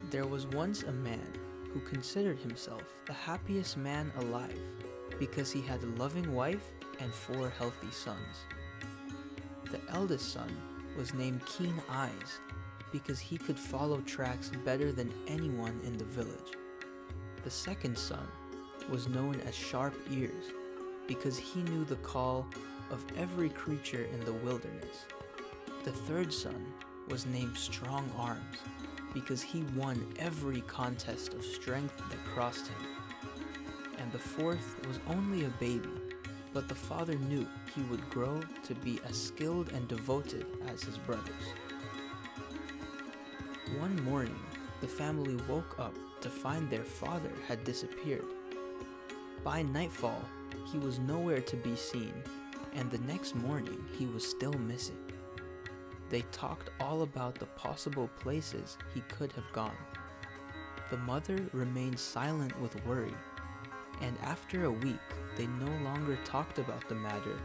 There was once a man who considered himself the happiest man alive because he had a loving wife and 4 healthy sons. The eldest son was named Keen Eyes because he could follow tracks better than anyone in the village. The second son was known as Sharp Ears because he knew the call of every creature in the wilderness. The third son was named Strong Arms because he won every contest of strength that crossed him. And the fourth was only a baby, but the father knew he would grow to be as skilled and devoted as his brothers. One morning, the family woke up to find their father had disappeared. By nightfall, he was nowhere to be seen, and the next morning he was still missing. They talked all about the possible places he could have gone. The mother remained silent with worry, and after a week they no longer talked about the matter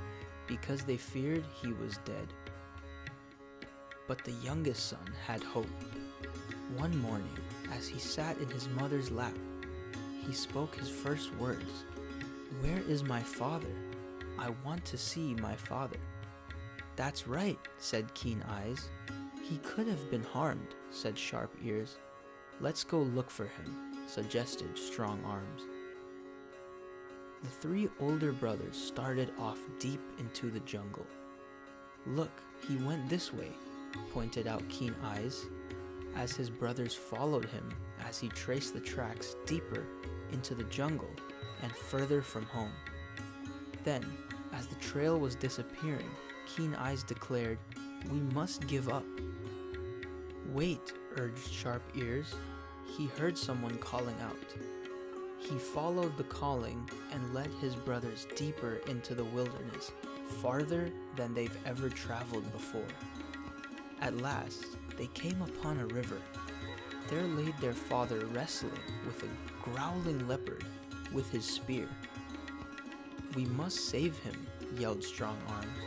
because they feared he was dead. But the youngest son had hope. One morning, as he sat in his mother's lap, he spoke his first words. "Where is my father? I want to see my father." "That's right," said Keen Eyes. "He could have been harmed," said Sharp Ears. "Let's go look for him," suggested Strong Arms. The 3 older brothers started off deep into the jungle. "Look, he went this way," pointed out Keen Eyes, as his brothers followed him as he traced the tracks deeper into the jungle and further from home. Then, as the trail was disappearing, Keen Eyes declared, "We must give up." "Wait," urged Sharp Ears. He heard someone calling out. He followed the calling and led his brothers deeper into the wilderness, farther than they've ever traveled before. At last, they came upon a river. There laid their father wrestling with a growling leopard with his spear. "We must save him," yelled Strong Arms.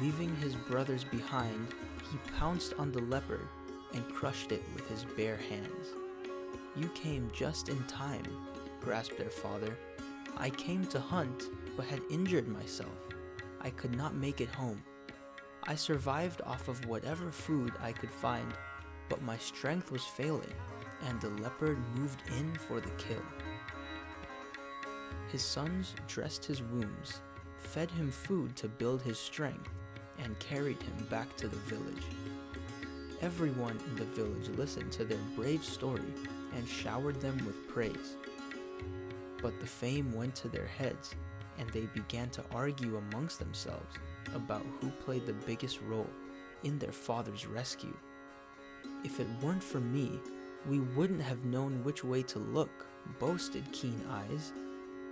Leaving his brothers behind, he pounced on the leopard and crushed it with his bare hands. "You came just in time," grasped their father. "I came to hunt, but had injured myself. I could not make it home. I survived off of whatever food I could find, but my strength was failing, and the leopard moved in for the kill." His sons dressed his wounds, fed him food to build his strength, and carried him back to the village. Everyone in the village listened to their brave story and showered them with praise. But the fame went to their heads, and they began to argue amongst themselves about who played the biggest role in their father's rescue. "If it weren't for me, we wouldn't have known which way to look," boasted Keen Eyes.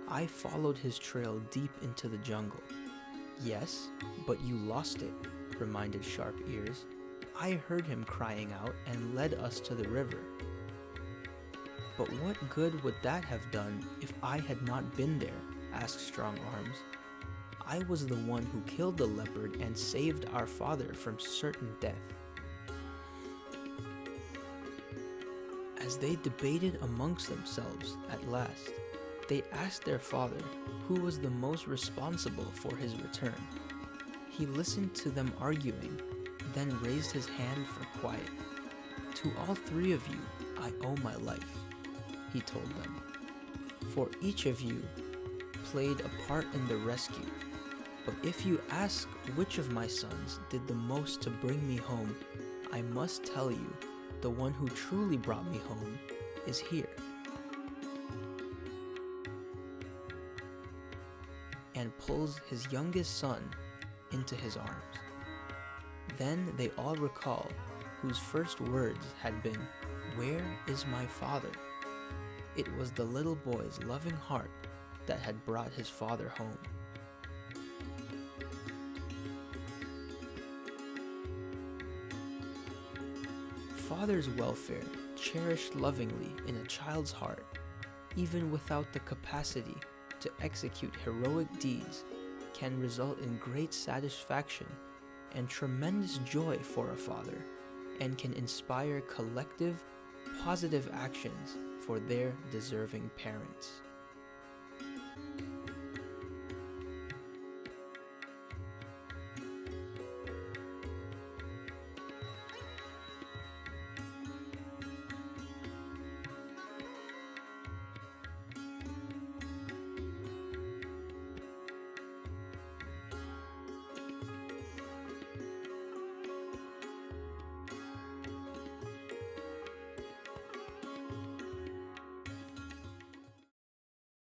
"I followed his trail deep into the jungle." "Yes, but you lost it," reminded Sharp Ears. "I heard him crying out and led us to the river." "But what good would that have done if I had not been there?" asked Strong Arms. "I was the one who killed the leopard and saved our father from certain death." As they debated amongst themselves at last, they asked their father who was the most responsible for his return. He listened to them arguing, then raised his hand for quiet. "To all 3 of you, I owe my life," he told them. "For each of you played a part in the rescue. But if you ask which of my sons did the most to bring me home, I must tell you, the one who truly brought me home is here." And pulls his youngest son into his arms. Then they all recall whose first words had been, "Where is my father?" It was the little boy's loving heart that had brought his father home. Father's welfare, cherished lovingly in a child's heart, even without the capacity to execute heroic deeds, can result in great satisfaction and tremendous joy for a father, and can inspire collective, positive actions for their deserving parents.